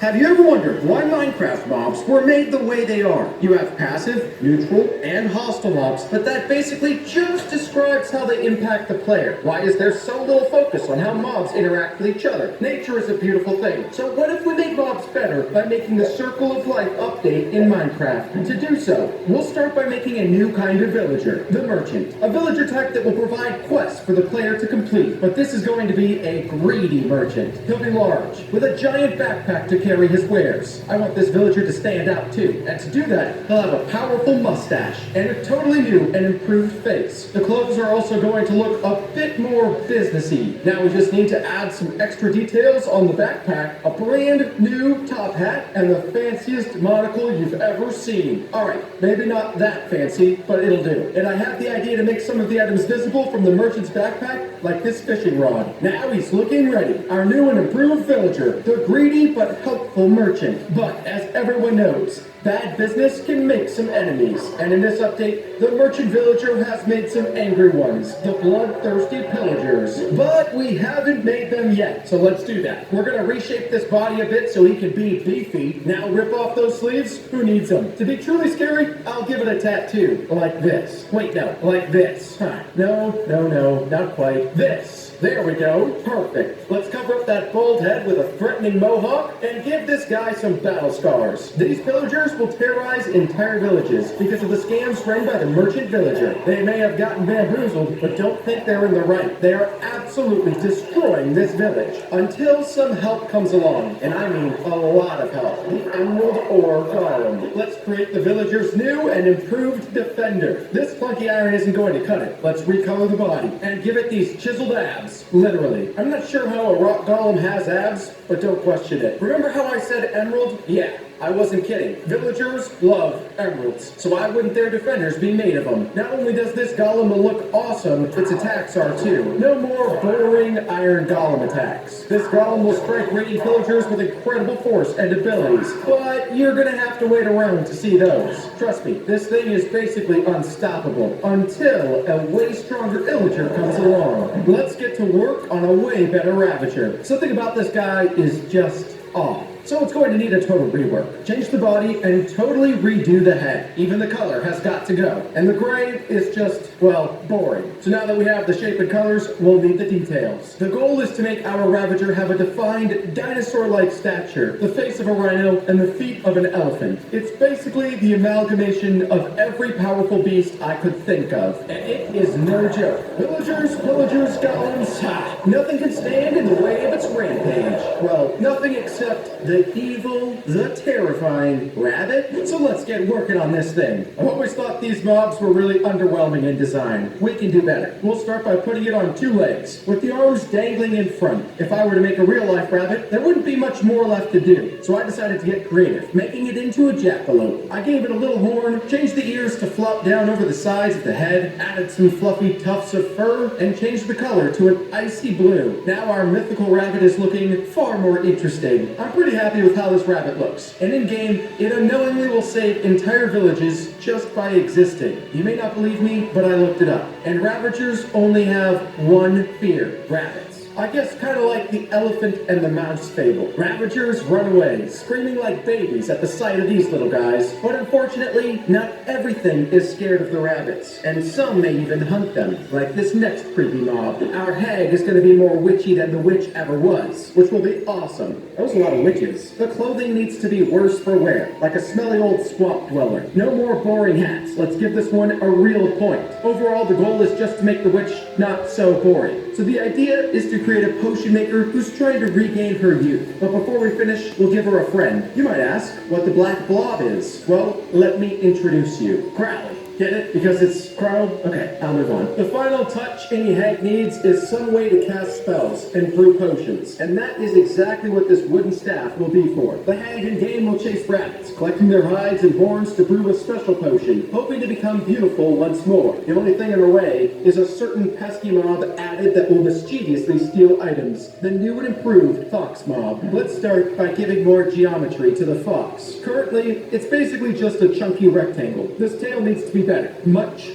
Have you ever wondered why Minecraft mobs were made the way they are? You have passive, neutral, and hostile mobs, but that basically just describes how they impact the player. Why is there so little focus on how mobs interact with each other? Nature is a beautiful thing. So what if we make mobs better by making the Circle of Life update in Minecraft? To do so, we'll start by making a new kind of villager, the Merchant. A villager type that will provide quests for the player to complete, but this is going to be a greedy merchant. He'll be large, with a giant backpack to carry his wares. I want this villager to stand out too, and to do that, he'll have a powerful mustache and a totally new and improved face. The clothes are also going to look a bit more businessy. Now we just need to add some extra details on the backpack, a brand new top hat, and the fanciest monocle you've ever seen. Alright, maybe not that fancy, but it'll do. And I have the idea to make some of the items visible from the merchant's backpack, like this fishing rod. Now he's looking ready. Our new and improved villager, the greedy but helpful merchant. But as everyone knows, bad business can make some enemies. And in this update, the merchant villager has made some angry ones, the bloodthirsty pillagers. But we haven't made them yet, so let's do that. We're gonna reshape this body a bit so he can be beefy. Now rip off those sleeves. Who needs them? To be truly scary, I'll give it a tattoo. Like this. Wait, no, like this. Huh. No, not quite. This. There we go. Perfect. Let's cover up that bald head with a threatening mohawk and give this guy some battle scars. These pillagers will terrorize entire villages because of the scams run by the merchant villager. They may have gotten bamboozled, but don't think they're in the right. They are absolutely destroying this village until some help comes along. And I mean a lot of help. The Emerald Ore Golem. Let's create the villager's new and improved defender. This clunky iron isn't going to cut it. Let's recolor the body and give it these chiseled abs. Literally. I'm not sure how a rock golem has abs, but don't question it. Remember how I said emerald? Yeah, I wasn't kidding. Villagers love emeralds, so why wouldn't their defenders be made of them? Not only does this golem look awesome, its attacks are too. No more boring iron golem attacks. This golem will strike raiding pillagers with incredible force and abilities, but you're gonna have to wait around to see those. Trust me, this thing is basically unstoppable until a way stronger illager comes along. Let's get to work on a way better Ravager. Something about this guy is just off. So it's going to need a total rework. Change the body and totally redo the head. Even the color has got to go. And the gray is just, well, boring. So now that we have the shape and colors, we'll need the details. The goal is to make our Ravager have a defined dinosaur-like stature, the face of a rhino, and the feet of an elephant. It's basically the amalgamation of every powerful beast I could think of. And it is no joke. Villagers, pillagers, golems, ha! Nothing can stand in the way of its rampage. Well, nothing except the evil, the terrifying rabbit. So let's get working on this thing. I've always thought these mobs were really underwhelming in design. We can do better. We'll start by putting it on two legs, with the arms dangling in front. If I were to make a real-life rabbit, there wouldn't be much more left to do. So I decided to get creative, making it into a jackalope. I gave it a little horn, changed the ears to flop down over the sides of the head, added some fluffy tufts of fur, and changed the color to an icy blue. Now our mythical rabbit is looking far more interesting. I'm pretty happy with how this rabbit looks. And in-game, it unknowingly will save entire villages just by existing. You may not believe me, but I looked it up. And Ravagers only have one fear: rabbits. I guess kind of like the elephant and the mouse fable. Ravagers run away, screaming like babies at the sight of these little guys. But unfortunately, not everything is scared of the rabbits. And some may even hunt them, like this next creepy mob. Our hag is going to be more witchy than the witch ever was, which will be awesome. That was a lot of witches. The clothing needs to be worse for wear, like a smelly old swamp dweller. No more boring hats. Let's give this one a real point. Overall, the goal is just to make the witch not so boring. So the idea is to create a potion maker who's trying to regain her youth. But before we finish, we'll give her a friend. You might ask what the black blob is. Well, let me introduce you. Crowley. Get it? Because it's crow? Okay, I'll move on. The final touch any hag needs is some way to cast spells and brew potions. And that is exactly what this wooden staff will be for. The hag in-game will chase rabbits, collecting their hides and horns to brew a special potion, hoping to become beautiful once more. The only thing in her way is a certain pesky mob added that will mischievously steal items. The new and improved fox mob. Let's start by giving more geometry to the fox. Currently, it's basically just a chunky rectangle. This tail needs to be better. Much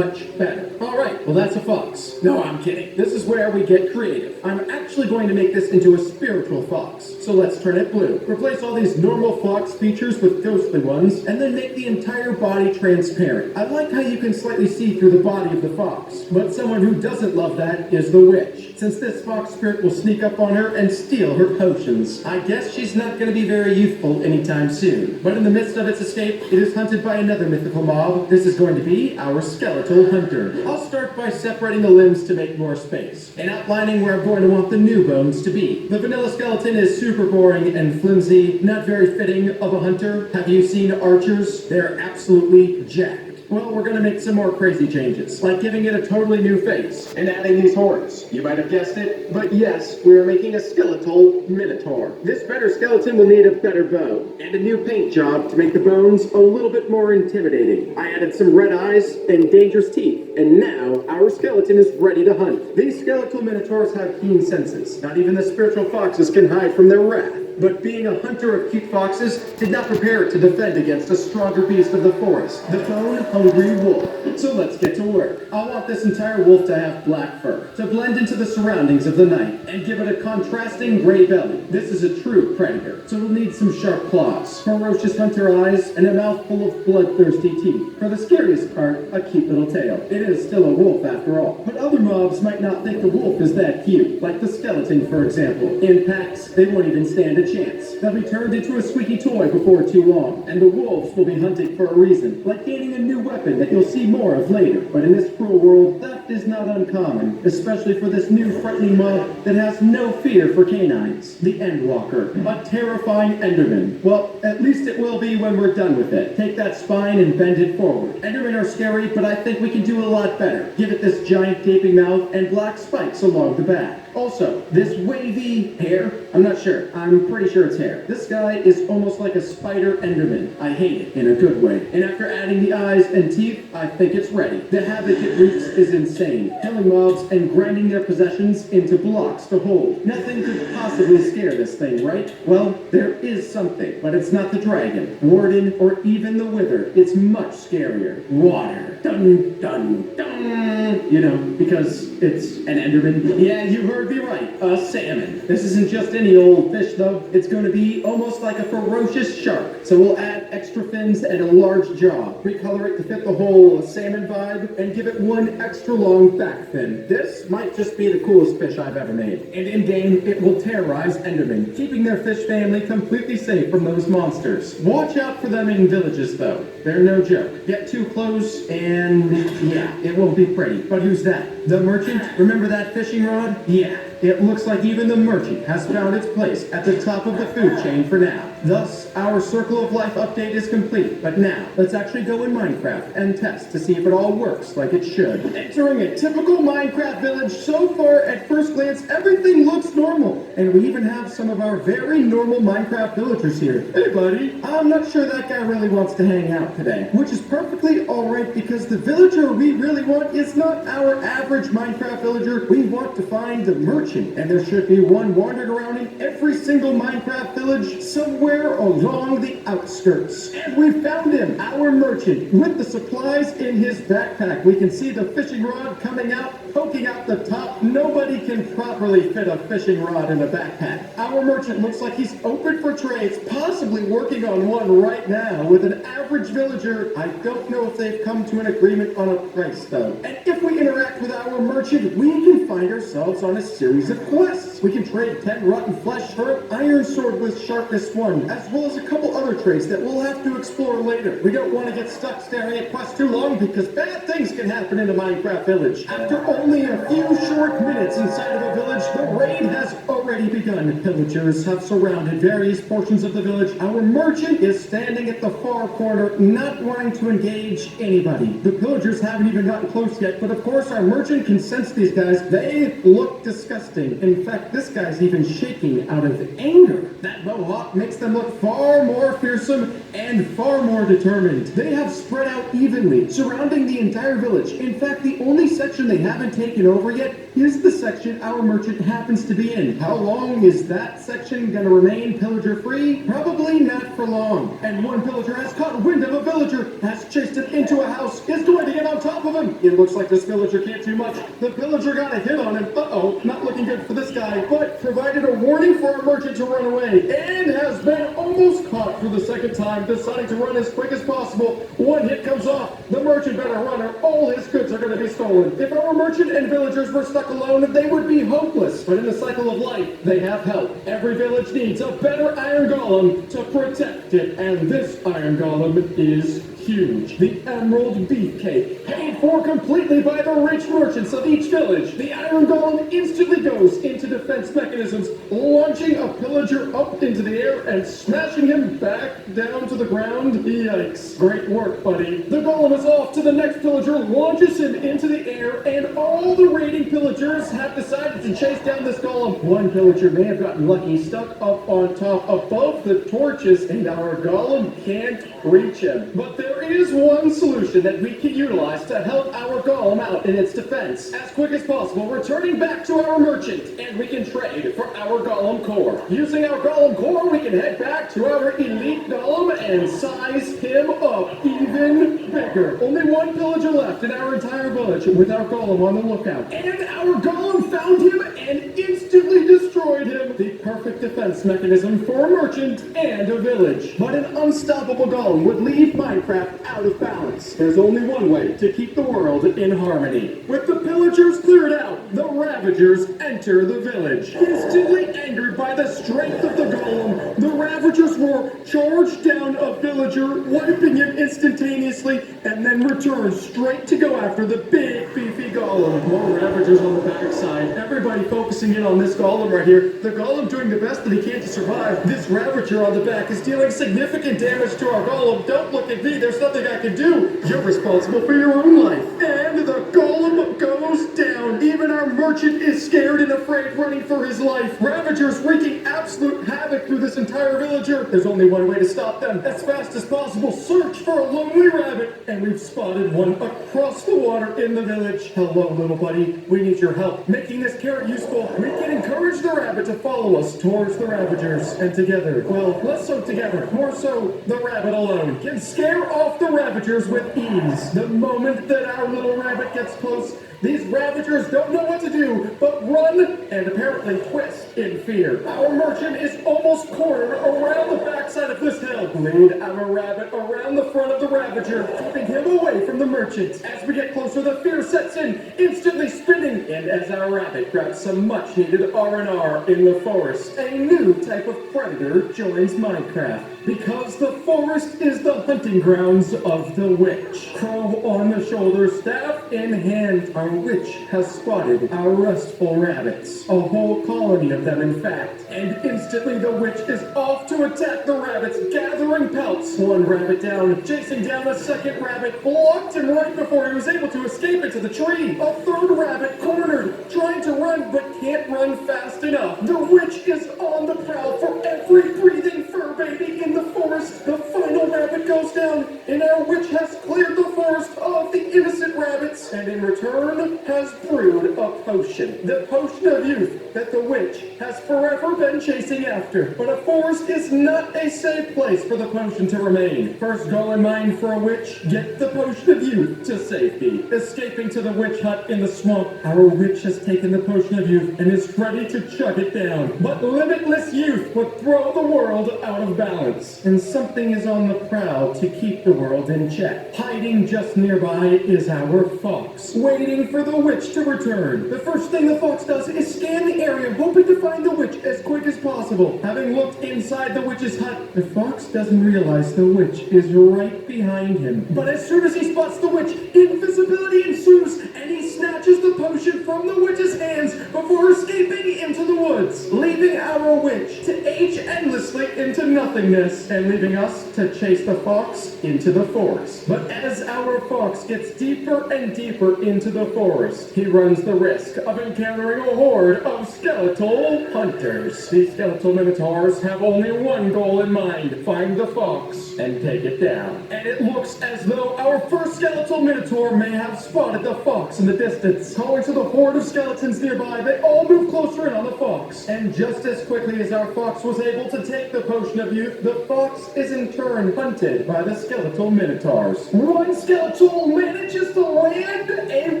better. Alright, well that's a fox. No, I'm kidding. This is where we get creative. I'm actually going to make this into a spiritual fox. So let's turn it blue. Replace all these normal fox features with ghostly ones, and then make the entire body transparent. I like how you can slightly see through the body of the fox. But someone who doesn't love that is the witch, since this fox spirit will sneak up on her and steal her potions. I guess she's not going to be very youthful anytime soon. But in the midst of its escape, it is hunted by another mythical mob. This is going to be our skeletal hunter. I'll start by separating the limbs to make more space, and outlining where I'm going to want the new bones to be. The vanilla skeleton is super boring and flimsy, not very fitting of a hunter. Have you seen archers? They're absolutely jacked. Well, we're gonna make some more crazy changes, like giving it a totally new face, and adding these horns. You might have guessed it, but yes, we're making a skeletal minotaur. This better skeleton will need a better bow, and a new paint job to make the bones a little bit more intimidating. I added some red eyes and dangerous teeth, and now our skeleton is ready to hunt. These skeletal minotaurs have keen senses. Not even the spiritual foxes can hide from their wrath. But being a hunter of cute foxes did not prepare it to defend against a stronger beast of the forest, the bone-hungry wolf. So let's get to work. I want this entire wolf to have black fur, to blend into the surroundings of the night, and give it a contrasting gray belly. This is a true predator, so it'll need some sharp claws, ferocious hunter eyes, and a mouth full of bloodthirsty teeth. For the scariest part, a cute little tail. It is still a wolf after all. But other mobs might not think the wolf is that cute, like the skeleton, for example. In packs, they won't even stand a chance. They'll be turned into a squeaky toy before too long, and the wolves will be hunted for a reason, like gaining a new weapon that you'll see more of later. But in this cruel world, theft is not uncommon, especially for this new frightening mob that has no fear for canines. The Endwalker, a terrifying Enderman. Well, at least it will be when we're done with it. Take that spine and bend it forward. Endermen are scary, but I think we can do a lot better. Give it this giant gaping mouth and black spikes along the back. Also, this wavy hair, I'm not sure. I'm pretty sure it's hair. This guy is almost like a spider Enderman. I hate it in a good way. And after adding the eyes and teeth, I think it's ready. The havoc it wreaks is insane, killing mobs and grinding their possessions into blocks to hold. Nothing could possibly scare this thing, right? Well, there is something, but it's not the dragon, warden, or even the wither. It's much scarier. Water. Dun, dun, dun. You know, because it's an Enderman. Yeah, you heard me right. A salmon. This isn't just any old fish, though. It's going to be almost like a ferocious shark. So we'll add extra fins and a large jaw. Recolor it to fit the whole salmon vibe, and give it one extra long back fin. This might just be the coolest fish I've ever made. And in-game, it will terrorize Endermen, keeping their fish family completely safe from those monsters. Watch out for them in villages, though. They're no joke. Get too close, and yeah, it won't be pretty. But who's that? The merchant? Remember that fishing rod? Yeah. It looks like even the merchant has found its place at the top of the food chain for now. Thus, our Circle of Life update is complete. But now, let's actually go in Minecraft and test to see if it all works like it should. Entering a typical Minecraft village, so far at first glance, everything looks normal. And we even have some of our very normal Minecraft villagers here. Hey buddy, I'm not sure that guy really wants to hang out today. Which is perfectly alright, because the villager we really want is not our average Minecraft villager. We want to find the merchant. And there should be one wandering around in every single Minecraft village somewhere along the outskirts. And we found him, our merchant, with the supplies in his backpack. We can see the fishing rod coming out, poking out the top. Nobody can properly fit a fishing rod in a backpack. Our merchant looks like he's open for trades, possibly working on one right now with an average villager. I don't know if they've come to an agreement on a price, though. And if we interact with our merchant, we can find ourselves on a series of quests. We can trade 10 rotten flesh for an iron sword with sharpness 1, as well as a couple other trades that we'll have to explore later. We don't want to get stuck staring at quests too long, because bad things can happen in a Minecraft village. After only a few short minutes inside of a village, the raid has already begun. Pillagers have surrounded various portions of the village. Our merchant is standing at the far corner, not wanting to engage anybody. The pillagers haven't even gotten close yet, but of course our merchant can sense these guys. They look disgusting. In fact, this guy's even shaking out of anger. That mohawk makes them look far more fearsome and far more determined. They have spread out evenly, surrounding the entire village. In fact, the only section they haven't taken over yet is the section our merchant happens to be in. How long long is that section gonna remain pillager-free? Probably not for long. And one pillager has caught wind of a villager, has chased him into a house, is going to get on top of him. It looks like this villager can't do much. The pillager got a hit on him. Uh-oh, not looking good for this guy, but provided a warning for our merchant to run away, and has been almost caught for the second time, deciding to run as quick as possible. One hit comes off. The merchant better run or all his goods are going to be stolen. If our merchant and villagers were stuck alone, they would be hopeless. But in the cycle of life, they have help. Every village needs a better iron golem to protect it, and this iron golem is huge. The Emerald Beefcake, paid for completely by the rich merchants of each village. The Iron Golem instantly goes into defense mechanisms, launching a pillager up into the air and smashing him back down to the ground. Yikes. Great work, buddy. The Golem is off to the next pillager, launches him into the air, and all the raiding pillagers have decided to chase down this Golem. One pillager may have gotten lucky, stuck up on top above the torches, and our Golem can't reach him. But there is one solution that we can utilize to help our Golem out in its defense as quick as possible, returning back to our merchant, and we can trade for our Golem core. Using our Golem core, we can head back to our elite Golem and size him up even bigger. Only one pillager left in our entire village with our Golem on the lookout, and our Golem found him and instantly destroyed him. The perfect defense mechanism for a merchant and a village. But an unstoppable Golem would leave Minecraft out of balance. There's only one way to keep the world in harmony. With the pillagers cleared out, the Ravagers enter the village. Instantly angered by the strength of the Golem, the Ravagers will charge down a villager, wiping him instantaneously, and then return straight to go after the big beefy Golem. More Ravagers on the backside. Everybody focusing in on this Golem right here. The Golem doing the best that he can to survive. This Ravager on the back is dealing significant damage to our Golem. Don't look at me, there's nothing I can do. You're responsible for your own life. And the Golem goes down. Even our merchant is scared and afraid, running for his life. Ravagers wreaking absolute havoc through this entire villager. There's only one way to stop them. As fast as possible, search for a lonely rabbit. And we've spotted one across the water in the village. Hello, little buddy. We need your help. Making this carrot useful, we can encourage the rabbit to follow us towards the Ravagers. And together, well, less so together, more so the rabbit alone, can scare off the Ravagers with ease. The moment that our little rabbit gets close, these Ravagers don't know what to do but run and apparently twist in fear. Our merchant is almost cornered around the backside of this hill. Lead our rabbit around the front of the Ravager, keeping him away from the merchant. As we get closer, the fear sets in, instantly spinning. And as our rabbit grabs some much-needed R&R in the forest, a new type of predator joins Minecraft. Because the forest is the hunting grounds of the witch. Crow on the shoulder, staff in hand, our witch has spotted our restful rabbits. A whole colony of them, in fact. And instantly the witch is off to attack the rabbits, gathering pelts. One rabbit down, chasing down a second rabbit, blocked him right before he was able to escape into the tree. A third rabbit cornered, trying to run but can't run fast enough. The witch is on the prowl for every breathing fur baby in the forest. The final rabbit goes down, and our witch has cleared the forest of the innocent rabbits, and in return has brewed a potion. The potion of youth that the witch has forever been chasing after. But a forest is not a safe place for the potion to remain. First goal in mind for a witch, get the potion of youth to safety. Escaping to the witch hut in the swamp, our witch has taken the potion of youth and is ready to chug it down. But limitless youth would throw the world out of balance. And something is on the prowl to keep the world in check. Hiding just nearby is our fox, waiting for the witch to return. The first thing the fox does is scan the area, hoping to find the witch as quick as possible. Having looked inside the witch's hut, the fox doesn't realize the witch is right behind him. But as soon as he spots the witch, invisibility ensues, and he snatches the potion from the witch's hands before escaping into the woods, leaving our witch to age endlessly into nothingness, and leaving us to chase the fox into the forest. But as our fox gets deeper and deeper into the forest, he runs the risk of encountering a horde of skeletal hunters. These skeletal minotaurs have only one goal in mind: find the fox and take it down. And it looks as though our first skeletal minotaur may have spotted the fox in the distance. Calling to the horde of skeletons nearby, they all move closer in on the fox. And just as quickly as our fox was able to take the potion of youth, the fox is in turn hunted by the skeletal minotaurs. One skeletal manages to land a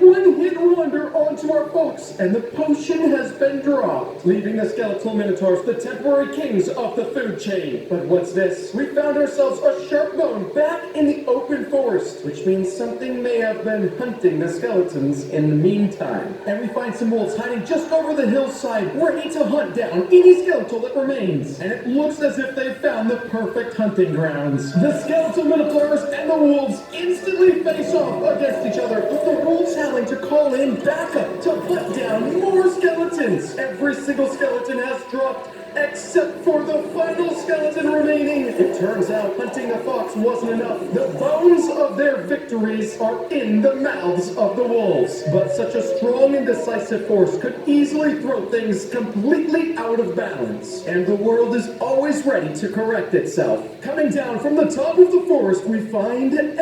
one-hit wonder onto our fox, and the potion has been dropped, leaving the skeletal minotaurs the temporary kings of the food chain. But what's this? We found ourselves a sharp bone back in the open forest, which means something may have been hunting the skeletons in the meantime. And we find some wolves hiding just over the hillside, ready to hunt down any skeletal that remains. And it looks as if they found the perfect hunting grounds. The skeletal minotaurs and the wolves instantly face off against each other, with the wolves having to call in backup to hunt down more skeletons. Every single skeleton has dropped except for the final skeleton remaining. It turns out hunting the fox wasn't enough. The bones of their victories are in the mouths of the wolves. But such a strong and decisive force could easily throw things completely out of balance. And the world is always ready to correct itself. Coming down from the top of the forest, we find an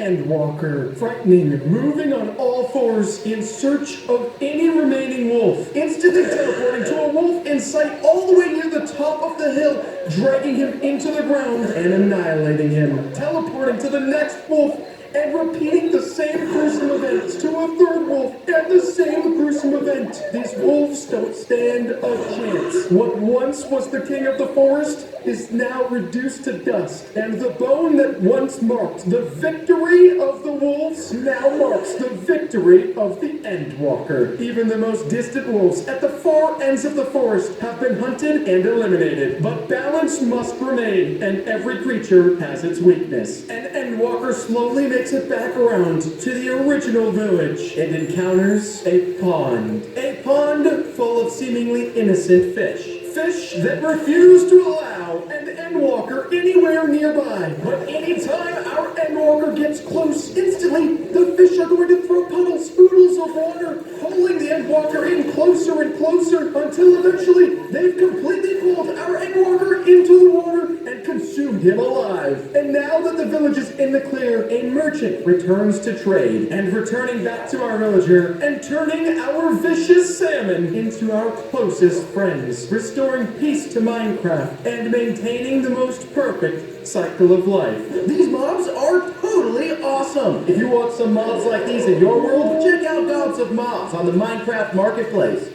Endwalker. Frightening, moving on all fours in search of any remaining wolf. Instantly teleporting to a wolf in sight all the way near the top of the hill, dragging him into the ground and annihilating him. Teleporting to the next wolf and repeating the same gruesome events to a third wolf and the same gruesome event. These wolves don't stand a chance. What once was the king of the forest is now reduced to dust, and the bone that once marked the victory of the wolves now marks the victory of the Endwalker. Even the most distant wolves at the far ends of the forest have been hunted and eliminated, but balance must remain, and every creature has its weakness. An Endwalker slowly makes it back around to the original village and encounters a pond. A pond full of seemingly innocent fish. Fish that refuse to allow an Endwalker anywhere nearby. But anytime our Endwalker gets close, instantly the fish are going to throw puddles, oodles of water, pulling the Endwalker in closer and closer until eventually they've completely pulled our Endwalker into the water and consumed him alive. And now that the village is in the clear, a merchant returns to trade, and returning back to our villager and turning our vicious salmon into our closest friends, restoring peace to Minecraft and maintaining the most perfect cycle of life. These mobs are totally awesome. If you want some mobs like these in your world, check out Gods of Mobs on the Minecraft Marketplace.